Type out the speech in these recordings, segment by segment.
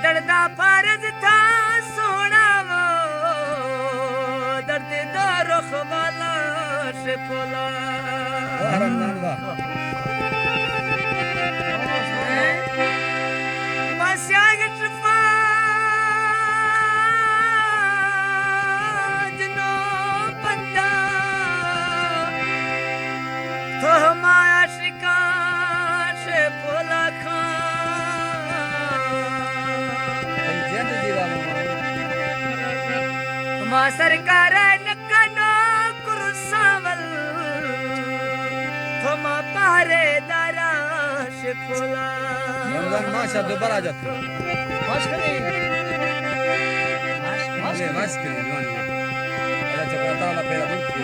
दर्दा फर्ज था सोना वो दर्द दा रुख वाला से फुला रमजान वाह मस्याग ट्रफा जनो बंदा तो हमारा शिकार से फुला मां सरकार नकनो कुरसावल थमा पारे दराश फुला रमजान माशा दोबारा जाता माश करे माश करे जवानी अल्लाह चपरा ताला पेरा बुट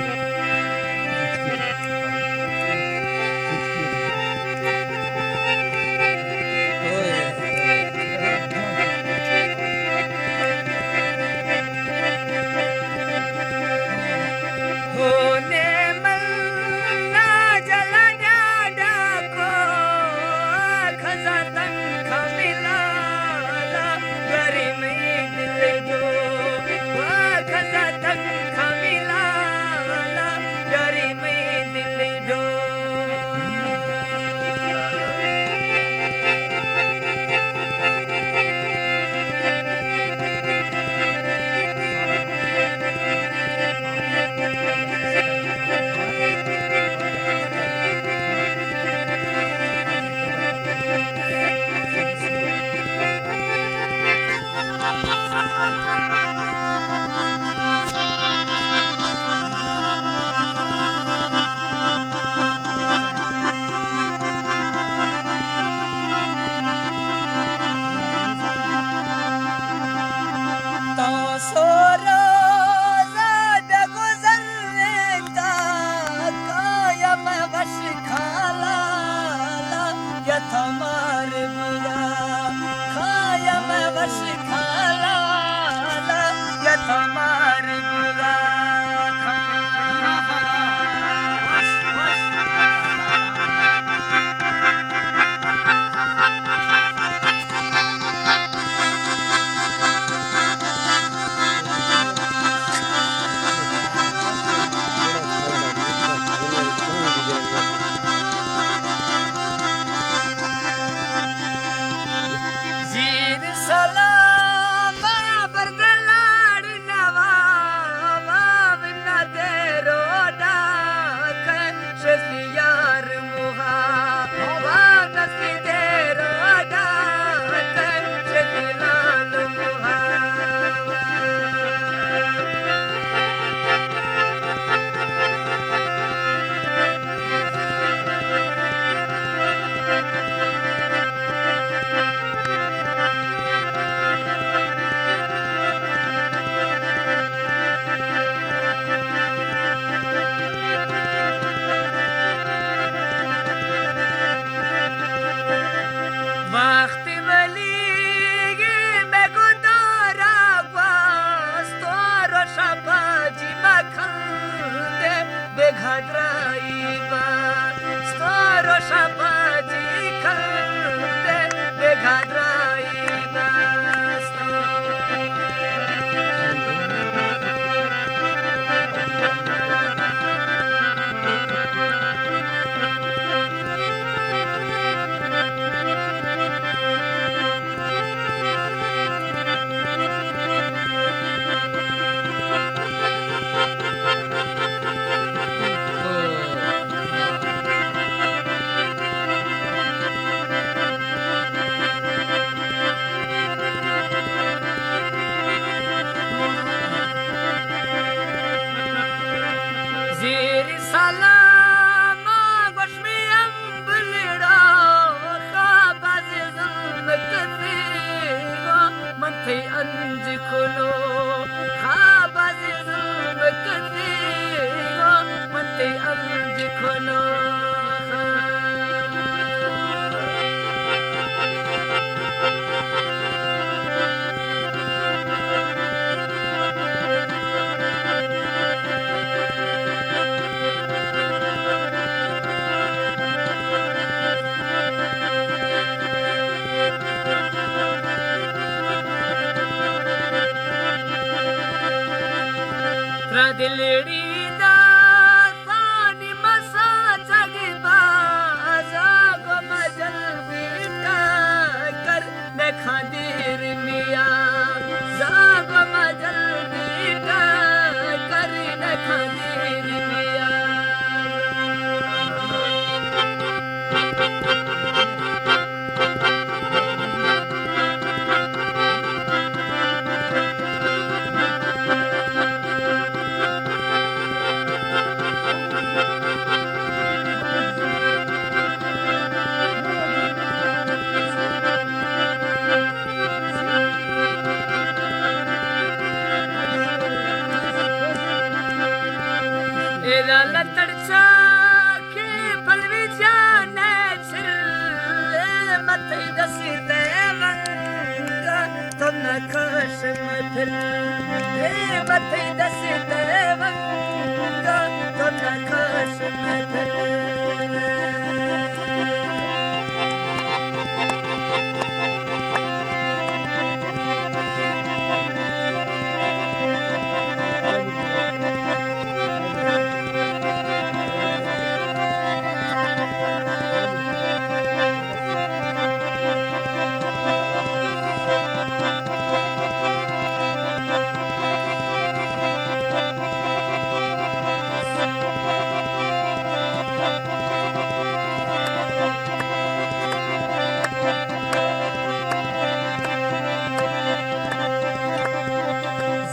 दिलड़ी दा सानी मसा जगबा जागो मजल बेटा कर देखा देर मिया जागो मजल बेटा कर देखा देर मिया एदा लतड़चा के पलवी जाने छिल मथे दसी देवंगा तुम न खश फिर मथे दसी देवंगा तुम न खश फिर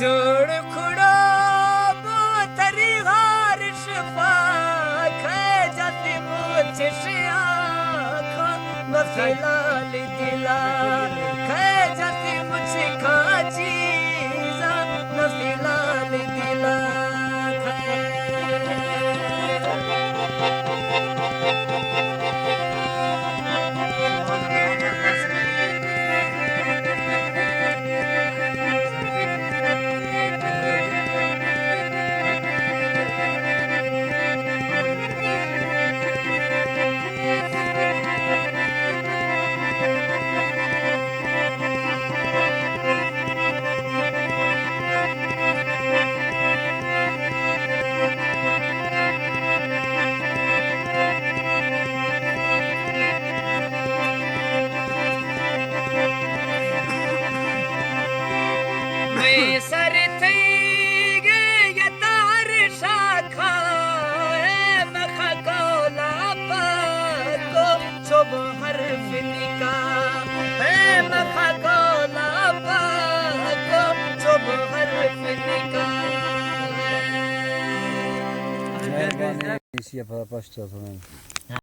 जोड़ खुड़ो बोतरी हार शफा खे जाती मुझे आँखों मफिलाल दिला खे जाती मुझे खा चीज़ा मफिलाल दिला सर थी गे ये तार शाखा है मखा कोला को चुब हरफ निका है मखा कोला को चुब हरफ निका Merhaba, ne işi yapar başlayalım.